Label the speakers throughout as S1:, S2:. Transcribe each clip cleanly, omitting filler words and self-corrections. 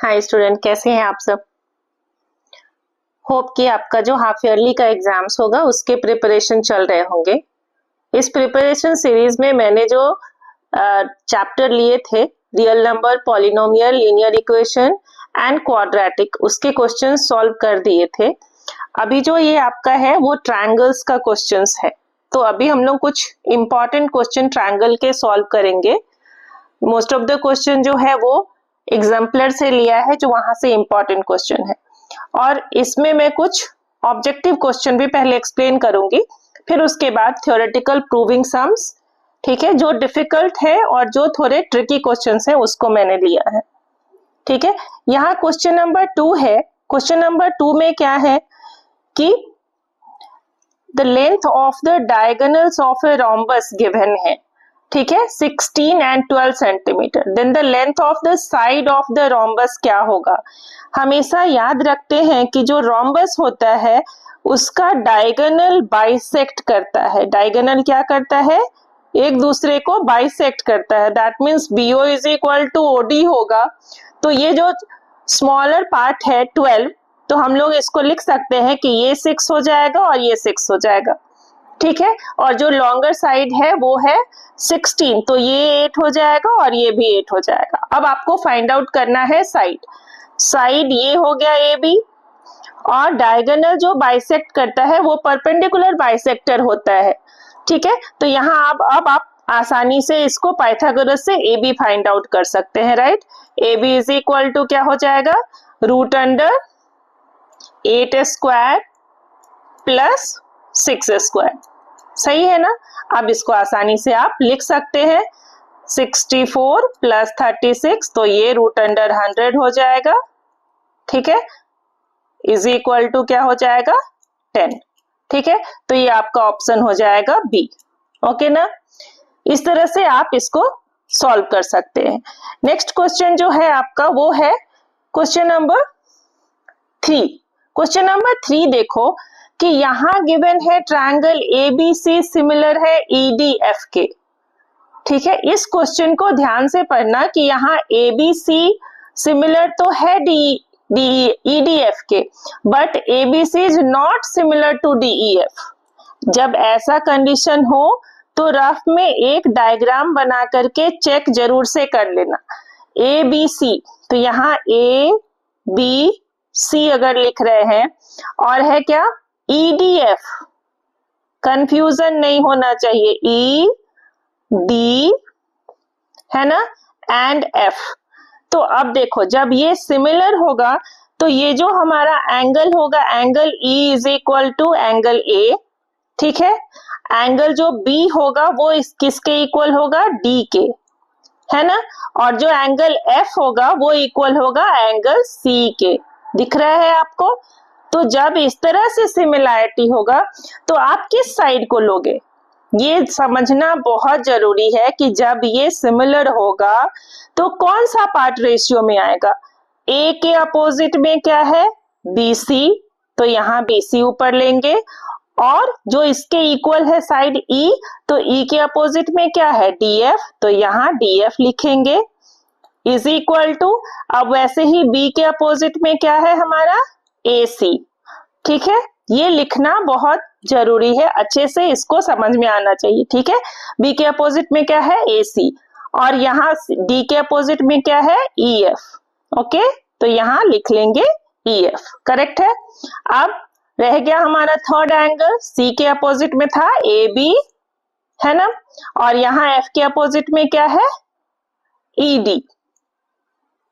S1: Hi student, कैसे हैं आप सब। होप कि आपका जो हाफ ईयरली का एग्जाम्स होगा उसके प्रिपरेशन चल रहे होंगे। इस प्रिपरेशन सीरीज में मैंने जो चैप्टर लिए थे, real number, polynomial, linear equation and quadratic, उसके क्वेश्चन सॉल्व कर दिए थे। अभी जो ये आपका है वो ट्रायंगल्स का क्वेश्चंस है, तो अभी हम लोग कुछ इंपॉर्टेंट क्वेश्चन ट्रायंगल के सॉल्व करेंगे। मोस्ट ऑफ द क्वेश्चन जो है वो एग्जाम्पलर से लिया है, जो वहां से इंपॉर्टेंट क्वेश्चन है, और इसमें मैं कुछ ऑब्जेक्टिव क्वेश्चन भी पहले एक्सप्लेन करूंगी, फिर उसके बाद थ्योरेटिकल प्रूविंग सम्स, ठीक है, जो डिफिकल्ट है और जो थोड़े ट्रिकी क्वेश्चंस है उसको मैंने लिया है। ठीक है, यहाँ क्वेश्चन नंबर 2 है। क्वेश्चन नंबर 2 में क्या है कि the length of the diagonals of a rhombus given है, ठीक है, 16 and 12 centimetre. Then the length of the side of the rhombus क्या होगा। हमेशा याद रखते हैं कि जो रोम्बस होता है उसका डायगोनल बाइसेक्ट करता है। डायगोनल क्या करता है, एक दूसरे को बाइसेक्ट करता है। That means BO is equal to OD होगा। तो ये जो स्मॉलर पार्ट है 12, तो हम लोग इसको लिख सकते हैं कि ये 6 हो जाएगा और ये 6 हो जाएगा, ठीक है। और जो लॉन्गर साइड है वो है 16, तो ये 8 हो जाएगा और ये भी 8 हो जाएगा। अब आपको फाइंड आउट करना है साइड। साइड ये हो गया AB, और डायगोनल जो बाइसेक्ट करता है वो परपेंडिकुलर बाइसेक्टर होता है, ठीक है। तो यहाँ अब आप आसानी से इसको पाइथागोरस से AB फाइंड आउट कर सकते हैं, right. AB is equal to क्या हो जाएगा, root under 8 square plus 6 square, सही है ना। अब इसको आसानी से आप लिख सकते हैं, 64 प्लस 36, तो ये रूट अंडर 100 हो जाएगा, ठीक है, इज इक्वल टू क्या हो जाएगा 10, ठीक है। तो ये आपका ऑप्शन हो जाएगा B, ओके ना। इस तरह से आप इसको सॉल्व कर सकते हैं। नेक्स्ट क्वेश्चन जो है आपका वो है क्वेश्चन नंबर 3। क्वेश्चन नंबर 3 देखो कि यहाँ गिवन है ट्रायंगल ABC सिमिलर है EDF के, ठीक है। इस क्वेश्चन को ध्यान से पढ़ना कि यहाँ ABC सिमिलर तो है EDF के, but ABC is not similar to DEF। जब ऐसा कंडीशन हो तो रफ में एक डायग्राम बना करके चेक जरूर से कर लेना। ABC, तो यहाँ ABC अगर लिख रहे हैं, और है क्या EDF, कंफ्यूजन नहीं होना चाहिए, ED है ना, एंड F। तो अब देखो जब ये सिमिलर होगा तो ये जो हमारा एंगल होगा, angle E is equal to angle A, ठीक है। एंगल जो B होगा वो किसके इक्वल होगा, D के, है ना। और जो एंगल F होगा वो इक्वल होगा एंगल C के, दिख रहा है आपको। तो जब इस तरह से सिमिलैरिटी होगा तो आप किस साइड को लोगे, ये समझना बहुत जरूरी है कि जब ये सिमिलर होगा तो कौन सा पार्ट रेशियो में आएगा। A के अपोजिट में क्या है, BC, तो यहाँ BC ऊपर लेंगे, और जो इसके इक्वल है साइड E, तो E के अपोजिट में क्या है, DF, तो यहाँ DF लिखेंगे, इज इक्वल टू, अब वैसे ही B के अपोजिट में क्या है हमारा, AC, ठीक है। ये लिखना बहुत जरूरी है, अच्छे से इसको समझ में आना चाहिए, ठीक है। B के अपोजिट में क्या है, AC, और यहाँ D के अपोजिट में क्या है, EF, ओके। तो यहाँ लिख लेंगे EF, करेक्ट है। अब रह गया हमारा थर्ड एंगल, C के अपोजिट में था AB, है ना, और यहाँ F के अपोजिट में क्या है, ED,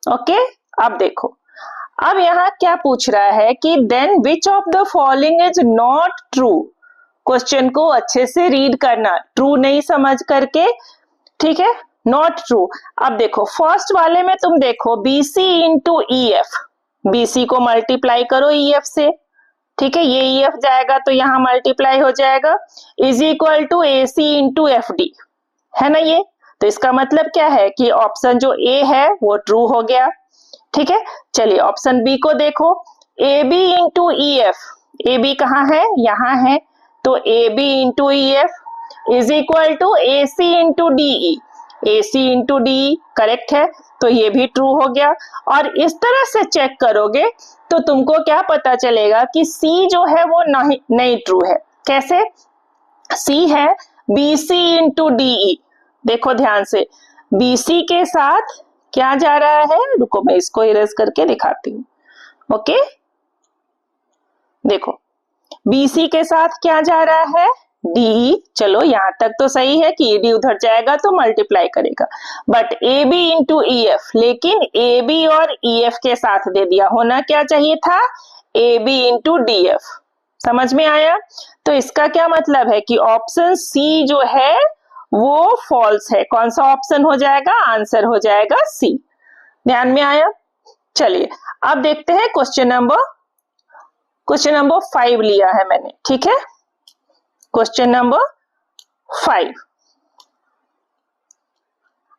S1: ओके। अब देखो, अब यहाँ क्या पूछ रहा है कि then which of the following is not true. Question को अच्छे से रीड करना, ट्रू नहीं समझ करके, ठीक है, नॉट ट्रू। अब देखो फर्स्ट वाले में तुम देखो BC इंटू EF, BC को मल्टीप्लाई करो EF से, ठीक है, ये EF जाएगा तो यहाँ मल्टीप्लाई हो जाएगा, is equal to AC into FD, है ना ये। तो इसका मतलब क्या है कि ऑप्शन जो A है वो ट्रू हो गया, ठीक है। चलिए ऑप्शन B को देखो, AB इंटू EF, AB कहाँ है, यहाँ है, तो AB into EF is equal to AC into DE, AC into DE, correct है। तो ये भी ट्रू हो गया। और इस तरह से चेक करोगे तो तुमको क्या पता चलेगा कि सी जो है वो नहीं ट्रू है। कैसे? सी है BC इंटू DE। देखो ध्यान से, BC के साथ क्या जा रहा है, रुको मैं इसको इरेज करके दिखाती हूँ। ओके, देखो BC के साथ क्या जा रहा है, DE। चलो यहां तक तो सही है कि ED उधर जाएगा तो मल्टीप्लाई करेगा, बट AB इंटू EF, लेकिन AB और EF के साथ दे दिया, होना क्या चाहिए था, AB इंटू DF। समझ में आया? तो इसका क्या मतलब है कि ऑप्शन सी जो है वो फॉल्स है। कौन सा ऑप्शन हो जाएगा, आंसर हो जाएगा सी। ध्यान में आया? चलिए अब देखते हैं क्वेश्चन नंबर 5 लिया है मैंने, ठीक है। Question number 5।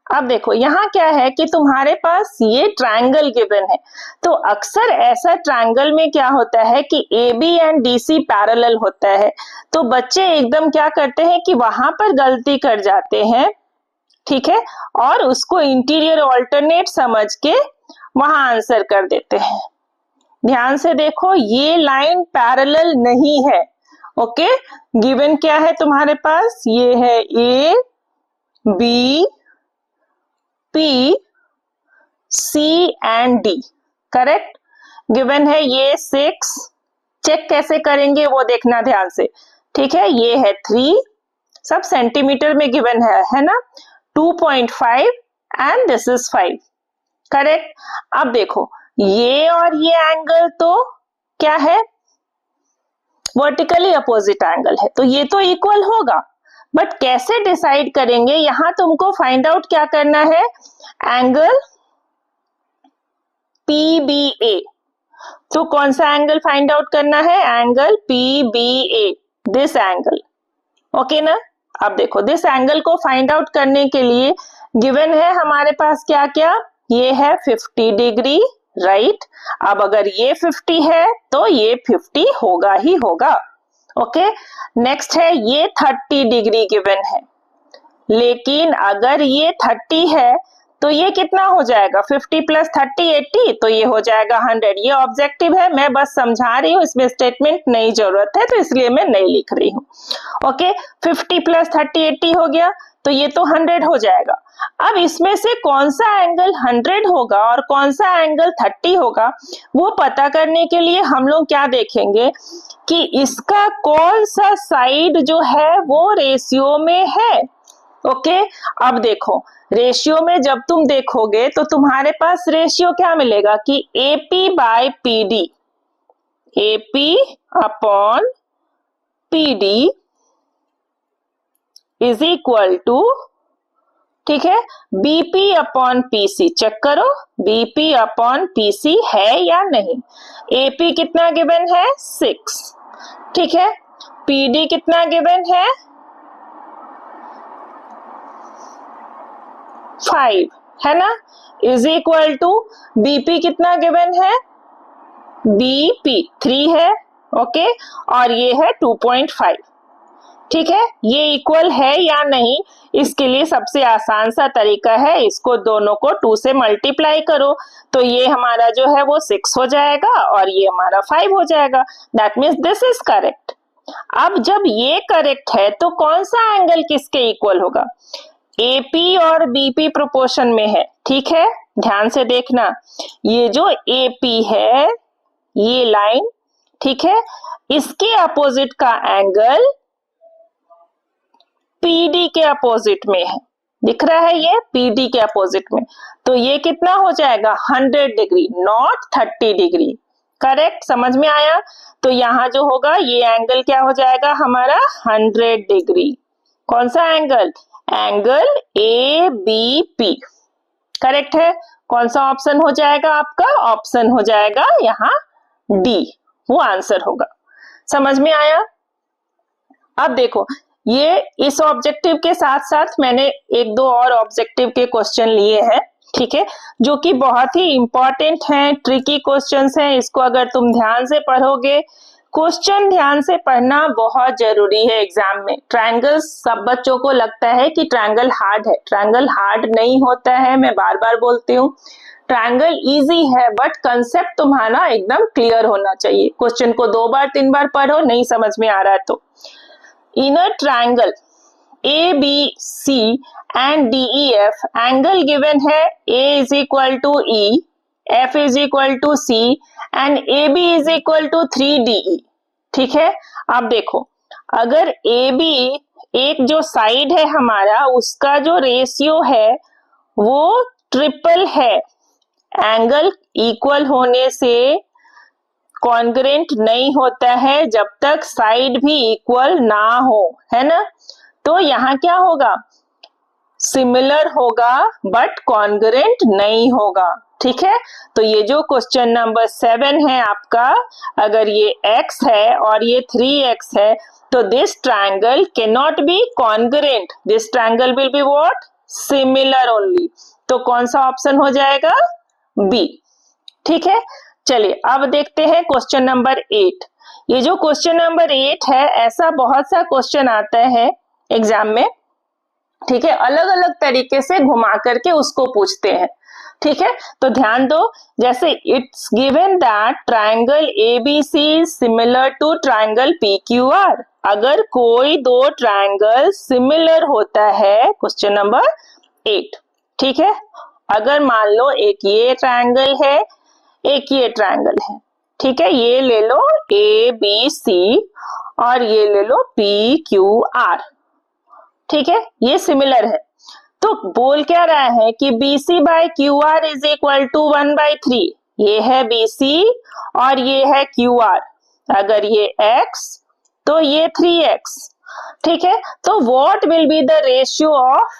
S1: अब देखो यहाँ क्या है कि तुम्हारे पास ये ट्रायंगल गिवन है, तो अक्सर ऐसा ट्रायंगल में क्या होता है कि AB एंड DC पैरेलल होता है, तो बच्चे एकदम क्या करते हैं कि वहां पर गलती कर जाते हैं, ठीक है, और उसको इंटीरियर ऑल्टरनेट समझ के वहां आंसर कर देते हैं। ध्यान से देखो, ये लाइन पैरेलल नहीं है। ओके, गिवन क्या है तुम्हारे पास, ये है A B P C and D, correct. Given है ये 6, चेक कैसे करेंगे वो देखना ध्यान से, ठीक है। ये है 3, सब सेंटीमीटर में गिवन है ना, 2.5 एंड दिस इज 5, करेक्ट। अब देखो ये और ये एंगल तो क्या है, वर्टिकली अपोजिट एंगल है, तो ये तो इक्वल होगा, बट कैसे डिसाइड करेंगे, यहां तुमको फाइंड आउट क्या करना है, एंगल PBA। तो कौन सा एंगल फाइंड आउट करना है, angle PBA, this angle. Okay ना। अब देखो दिस एंगल को फाइंड आउट करने के लिए गिवन है हमारे पास क्या क्या, ये है 50 डिग्री, राइट। अब अगर ये 50 है तो ये 50 होगा ही होगा। ओके, नेक्स्ट है ये 30 डिग्री गिवन है, लेकिन अगर ये 30 है तो ये कितना हो जाएगा, 50 प्लस 30 80, तो ये हो जाएगा 100। ये ऑब्जेक्टिव है, मैं बस समझा रही हूँ, इसमें स्टेटमेंट नहीं जरूरत है तो इसलिए मैं नहीं लिख रही हूँ। ओके, 50 प्लस 30 80 हो गया, तो ये तो 100 हो जाएगा। अब इसमें से कौन सा एंगल 100 होगा और कौन सा एंगल 30 होगा, वो पता करने के लिए हम लोग क्या देखेंगे कि इसका कौन सा साइड जो है वो रेशियो में है। ओके, अब देखो रेशियो में जब तुम देखोगे तो तुम्हारे पास रेशियो क्या मिलेगा कि AP by PD, AP upon PD is equal to, ठीक है, BP अपॉन PC। चेक करो BP अपॉन PC है या नहीं। AP कितना गिवन है, 6, ठीक है। PD कितना गिवन है, 5, है ना, इज इक्वल टू BP कितना गिवन है, BP 3 है, ओके, और ये है 2.5, ठीक है। ये इक्वल है या नहीं, इसके लिए सबसे आसान सा तरीका है, इसको दोनों को 2 से मल्टीप्लाई करो, तो ये हमारा जो है वो 6 हो जाएगा और ये हमारा 5 हो जाएगा। That means this is correct. अब जब ये करेक्ट है तो कौन सा एंगल किसके इक्वल होगा, AP और BP प्रोपोर्शन में है, ठीक है। ध्यान से देखना, ये जो AP है ये लाइन, ठीक है, इसके अपोजिट का एंगल PD के अपोजिट में है, दिख रहा है ये PD के अपोजिट में, तो ये कितना हो जाएगा 100 डिग्री, नॉट 30 डिग्री, करेक्ट। समझ में आया? तो यहाँ जो होगा ये एंगल क्या हो जाएगा हमारा 100 डिग्री। कौन सा एंगल, एंगल ABP, करेक्ट है। कौन सा ऑप्शन हो जाएगा आपका, ऑप्शन हो जाएगा यहाँ D, वो आंसर होगा। समझ में आया? अब देखो ये इस ऑब्जेक्टिव के साथ साथ मैंने एक दो और ऑब्जेक्टिव के क्वेश्चन लिए हैं, ठीक है, जो कि बहुत ही इंपॉर्टेंट हैं, ट्रिकी क्वेश्चंस हैं। इसको अगर तुम ध्यान से पढ़ोगे क्वेश्चन ध्यान से पढ़ना बहुत जरूरी है एग्जाम में। ट्रायंगल सब बच्चों को लगता है कि ट्रायंगल हार्ड है, ट्रायंगल हार्ड नहीं होता है। मैं बार बार बोलती हूँ, ट्रायंगल इजी है, बट कंसेप्ट तुम्हारा एकदम क्लियर होना चाहिए। क्वेश्चन को 2 बार 3 बार पढ़ो, नहीं समझ में आ रहा है तो। In a triangle ABC and DEF, angle given है A is equal to E, F is equal to C and AB is equal to 3DE। ठीक है, अब देखो, अगर AB एक जो साइड है हमारा, उसका जो रेशियो है वो ट्रिपल है। एंगल इक्वल होने से कॉन्ग्रुएंट नहीं होता है जब तक साइड भी इक्वल ना हो, है ना। तो यहाँ क्या होगा, सिमिलर होगा बट कॉन्ग्रुएंट नहीं होगा। ठीक है, तो ये जो क्वेश्चन नंबर 7 है आपका, अगर ये x है और ये 3x है, तो this triangle can not be congruent, this triangle will be what, similar only. तो कौन सा ऑप्शन हो जाएगा, बी। ठीक है, चलिए अब देखते हैं क्वेश्चन नंबर 8। ये जो क्वेश्चन नंबर 8 है, ऐसा बहुत सा क्वेश्चन आता है एग्जाम में। ठीक है, अलग अलग तरीके से घुमा करके उसको पूछते हैं। ठीक है, तो ध्यान दो, जैसे it's given that triangle ABC is similar to triangle PQR। अगर कोई दो ट्रायंगल सिमिलर होता है, क्वेश्चन नंबर 8। ठीक है, अगर मान लो एक ये ट्रायंगल है, एक ये ट्रायंगल है। ठीक है, ये ले लो ABC और ये ले लो PQR। ठीक है, ये सिमिलर है। तो बोल क्या रहा है कि BC by QR is equal to 1/3। ये है BC और ये है QR। अगर ये x तो ये 3x। ठीक है, तो what will be the ratio of,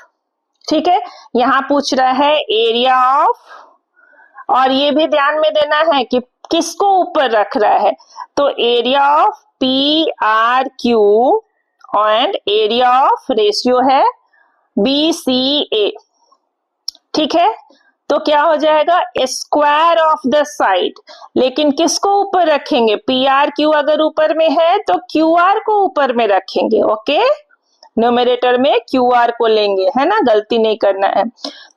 S1: ठीक है, यहाँ पूछ रहा है एरिया ऑफ, और ये भी ध्यान में देना है कि किसको ऊपर रख रहा है। तो area of PRQ and area of ratio है BCA। ठीक है, तो क्या हो जाएगा, स्क्वायर ऑफ द साइड। लेकिन किसको ऊपर रखेंगे, PRQ अगर ऊपर में है तो QR को ऊपर में रखेंगे। ओके, न्यूमरेटर में QR को लेंगे, है ना, गलती नहीं करना है।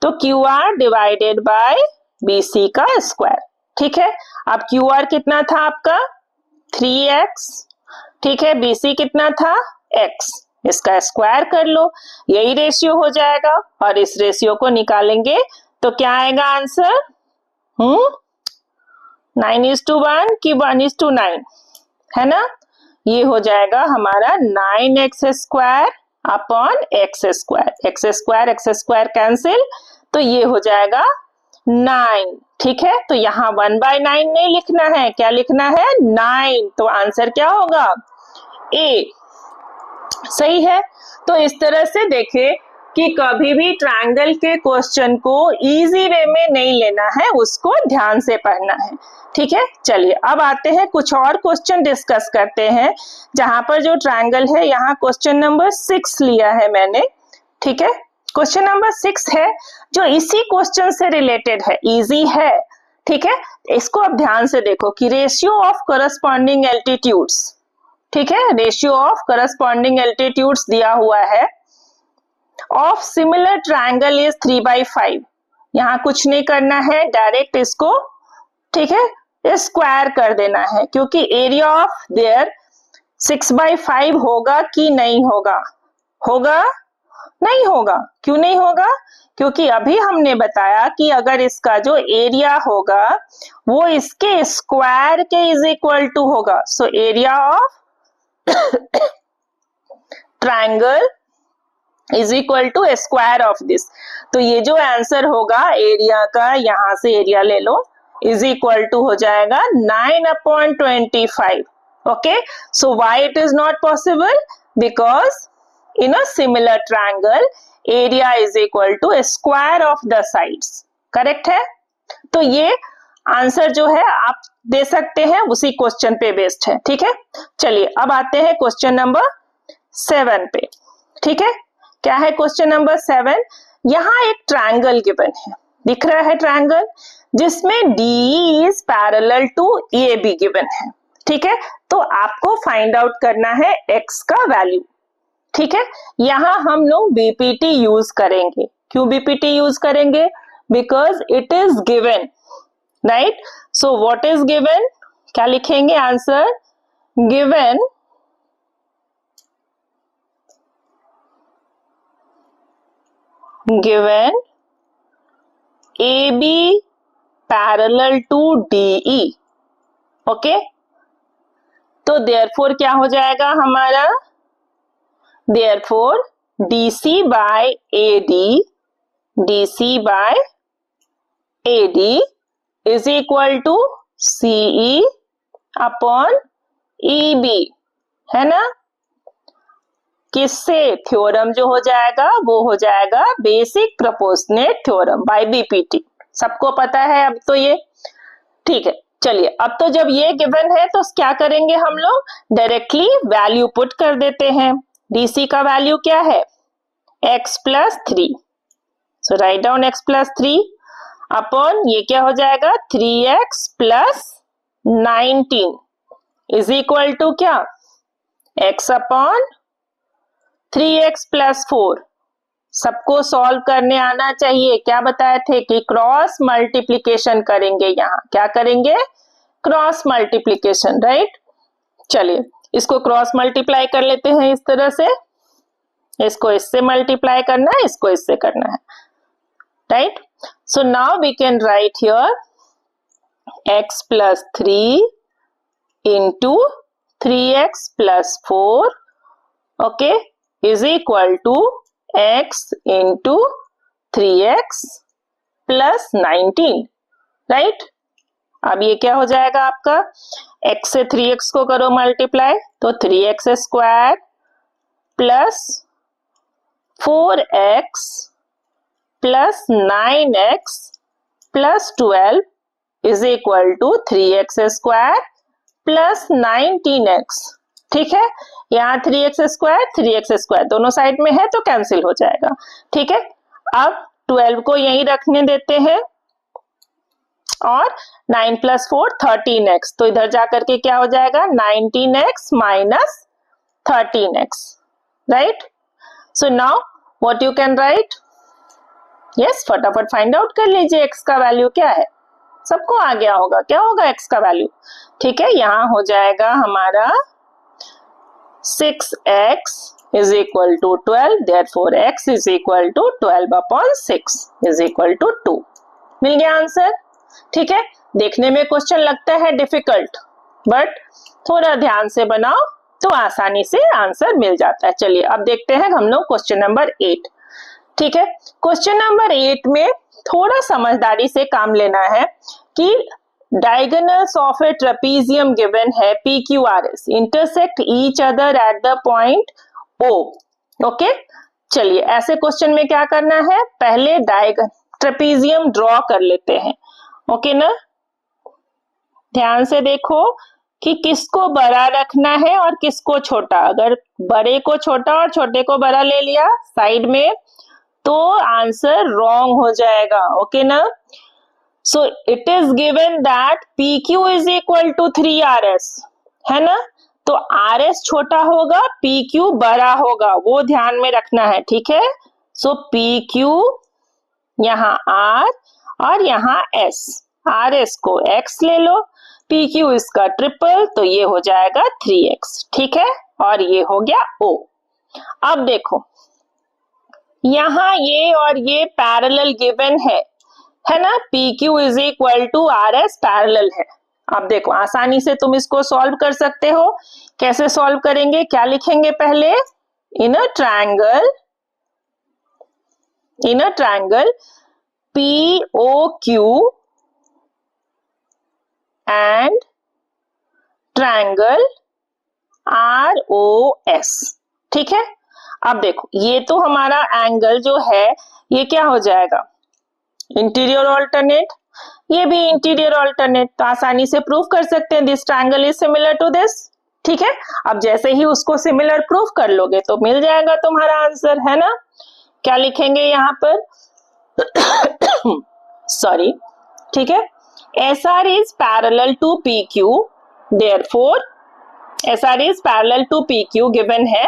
S1: तो QR डिवाइडेड बाय BC का स्क्वायर। ठीक है, अब QR कितना था आपका 3x। ठीक है, BC कितना था x, इसका स्क्वायर कर लो, यही रेशियो हो जाएगा। और इस रेशियो को निकालेंगे तो क्या आएगा आंसर, 9:1 कि 1:9, है ना। ये हो जाएगा हमारा 9x square upon x square. x square cancel, तो ये हो जाएगा 9। ठीक है, तो यहाँ 1/9 नहीं लिखना है, क्या लिखना है 9। तो आंसर क्या होगा, A। सही है। तो इस तरह से देखिए कि कभी भी ट्रायंगल के क्वेश्चन को इजी वे में नहीं लेना है, उसको ध्यान से पढ़ना है। ठीक है, चलिए अब आते हैं कुछ और क्वेश्चन डिस्कस करते हैं। जहां पर जो ट्रायंगल है, यहाँ क्वेश्चन नंबर 6 लिया है मैंने। ठीक है, क्वेश्चन नंबर 6 है जो इसी क्वेश्चन से रिलेटेड है, इजी है। ठीक है, इसको अब ध्यान से देखो कि रेशियो ऑफ करस्पॉन्डिंग एल्टीट्यूड्स। ठीक है, रेशियो ऑफ करस्पॉन्डिंग एल्टीट्यूड्स दिया हुआ है ऑफ सिमिलर ट्रायंगल इज 3/5। यहाँ कुछ नहीं करना है, डायरेक्ट इसको, ठीक है, स्क्वायर कर देना है, क्योंकि एरिया ऑफ देयर 6/5 होगा कि नहीं होगा, होगा नहीं होगा। क्यों नहीं होगा, क्योंकि अभी हमने बताया कि अगर इसका जो एरिया होगा वो इसके स्क्वायर के इज इक्वल टू होगा। So area of triangle is equal to square of this. तो ये जो आंसर होगा एरिया का, यहां से एरिया ले लो, इज इक्वल टू हो जाएगा 9/25। Okay, so why it is not possible, because in a similar triangle area is equal to square of the sides. Correct है। तो ये आंसर जो है आप दे सकते हैं, उसी क्वेश्चन पे बेस्ड है। ठीक है, चलिए अब आते हैं क्वेश्चन नंबर 7 पे। ठीक है, क्या है क्वेश्चन नंबर 7, यहाँ एक ट्रायंगल गिवन है, दिख रहा है ट्रायंगल, जिसमें DE is parallel to AB given है। ठीक है, तो आपको फाइंड आउट करना है x का वैल्यू। ठीक है, यहां हम लोग बीपीटी यूज करेंगे। क्यों बीपीटी यूज करेंगे? Because it is given, right? So what is given? क्या लिखेंगे answer? Given AB parallel to DE। Okay, तो देयरफॉर क्या हो जाएगा हमारा? Therefore DC by AD is equal to CE upon EB, है ना? किससे? थ्योरम जो हो जाएगा वो हो जाएगा basic proportionate theorem by BPT. सबको पता है अब तो ये, ठीक है। चलिए, अब तो जब ये गिवन है तो क्या करेंगे हम लोग? डायरेक्टली वैल्यू पुट कर देते हैं। डीसी का वैल्यू क्या है? x plus 3। So write down x plus 3 upon ये क्या हो जाएगा? 3x plus 19 is equal to क्या? x upon 3x plus 4। सबको सॉल्व करने आना चाहिए। क्या बताए थे कि क्रॉस मल्टीप्लीकेशन करेंगे। यहाँ क्या करेंगे? Cross multiplication, right? चलिए, इसको क्रॉस मल्टीप्लाई कर लेते हैं इस तरह से। इसको इससे मल्टीप्लाई करना है, इसको इससे करना है, right? So now we can write here x plus 3 into 3x plus 4, okay, is equal to x into 3x plus 19, right? अब ये क्या हो जाएगा आपका? x से 3x को करो मल्टीप्लाई तो 3x square plus 4x plus 9x plus 12 is equal to 3x square plus 19x। ठीक है, यहाँ 3x स्क्वायर दोनों साइड में है तो कैंसिल हो जाएगा। ठीक है, अब 12 को यहीं रखने देते हैं और 9 प्लस 4 13x, तो इधर जाकर के क्या हो जाएगा? 19x minus 13x, right? So now what you can write? Yes, फटाफट फाइंड आउट कर लीजिए x का वैल्यू क्या है। सबको आ गया होगा, क्या होगा x का वैल्यू? ठीक है, यहाँ हो जाएगा हमारा 6x is equal to 12, therefore x is equal to 12 upon 6 is equal to 2। मिल गया आंसर। ठीक है, देखने में क्वेश्चन लगता है डिफिकल्ट, बट थोड़ा ध्यान से बनाओ तो आसानी से आंसर मिल जाता है। चलिए अब देखते हैं हम लोग क्वेश्चन नंबर 8। ठीक है, क्वेश्चन नंबर 8 में थोड़ा समझदारी से काम लेना है कि diagonals of a trapezium given है PQRS intersect each other at the point O। Okay, चलिए ऐसे क्वेश्चन में क्या करना है? पहले ट्रेपीजियम ड्रॉ कर लेते हैं। ओके ना, ध्यान से देखो कि किसको बड़ा रखना है और किसको छोटा। अगर बड़े को छोटा और छोटे को बड़ा ले लिया साइड में तो आंसर रॉन्ग हो जाएगा। ओके ना, so it is given that PQ is equal to 3RS, है ना? तो RS छोटा होगा, PQ बड़ा होगा, वो ध्यान में रखना है। ठीक है, so PQ यहाँ R और यहाँ S, RS को X ले लो, PQ इसका ट्रिपल, तो ये हो जाएगा 3X। ठीक है, और ये हो गया O। अब देखो यहाँ ये और ये पैरेलल गिवन है ना? PQ is equal to RS parallel है। अब देखो आसानी से तुम इसको सॉल्व कर सकते हो। कैसे सॉल्व करेंगे? क्या लिखेंगे पहले? In a triangle POQ and triangle ROS। ठीक है, अब देखो ये तो हमारा एंगल जो है ये क्या हो जाएगा? इंटीरियर ऑल्टरनेट, ये भी इंटीरियर ऑल्टरनेट, तो आसानी से प्रूफ कर सकते हैं this triangle is similar to this. ठीक है, अब जैसे ही उसको सिमिलर प्रूफ कर लोगे तो मिल जाएगा तुम्हारा आंसर, है ना? क्या लिखेंगे यहाँ पर? सॉरी, ठीक है, SR is parallel to PQ, Therefore, SR is parallel to PQ given है,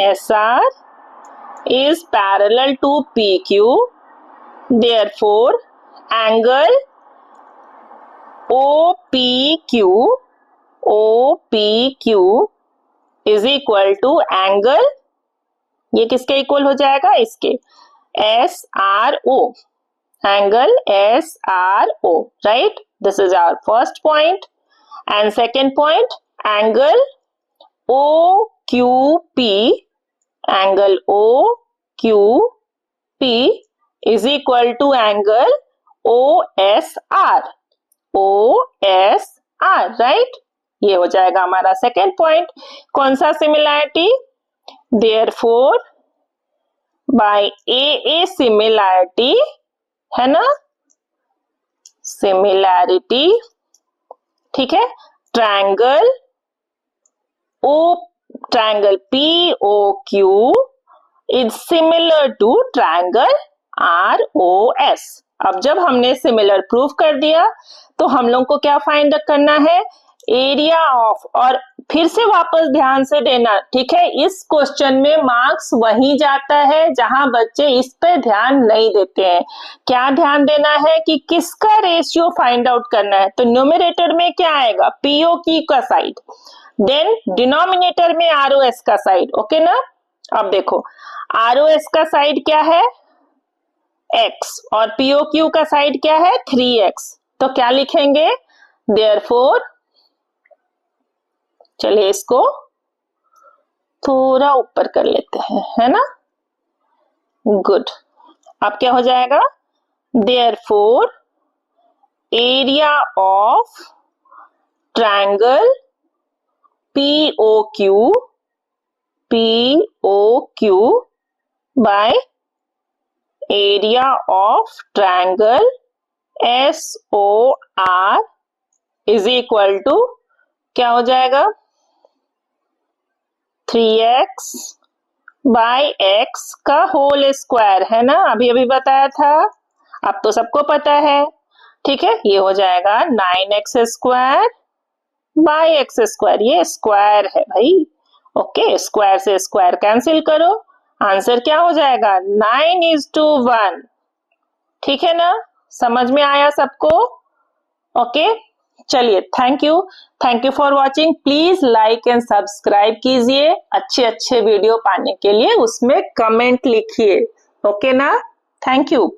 S1: SR is parallel to PQ. Therefore, angle OPQ is equal to angle, ये किसके इक्वल हो जाएगा, इसके, SRO, angle SRO, right? This is our first point. And second point, angle OQP, angle OQP is equal to angle OSR, right? ये हो जाएगा हमारा second point. कौन सा similarity? Therefore, by AA similarity, है ना, सिमिलैरिटी, ठीक है, triangle POQ is similar to triangle ROS. अब जब हमने सिमिलर प्रूफ कर दिया तो हम लोग को क्या फाइंड करना है, एरिया ऑफ. और फिर से वापस ध्यान से देना, ठीक है, इस क्वेश्चन में मार्क्स वहीं जाता है जहां बच्चे इस पे ध्यान नहीं देते हैं. क्या ध्यान देना है कि किसका रेशियो फाइंड आउट करना है. तो न्यूमरेटर में क्या आएगा, POQ का साइड, देन डिनोमिनेटर में ROS का साइड. ओके ना. अब देखो ROS का साइड क्या है, x, और POQ का साइड क्या है, 3x. तो क्या लिखेंगे, Therefore, चलिए इसको थोड़ा ऊपर कर लेते हैं, है ना, गुड. अब क्या हो जाएगा, Therefore, area of triangle POQ by area of triangle SOR is equal to क्या हो जाएगा, 3x by x का होल स्क्वायर, है ना, अभी अभी बताया था, अब तो सबको पता है, ठीक है. ये हो जाएगा 9x square by x square, ये स्क्वायर है भाई. ओके, स्क्वायर से स्क्वायर कैंसिल करो, आंसर क्या हो जाएगा, 9:1. ठीक है ना, समझ में आया सबको. ओके, चलिए, thank you for watching. Please like and subscribe कीजिए. अच्छे अच्छे वीडियो पाने के लिए उसमें कमेंट लिखिए. ओके ना, थैंक यू.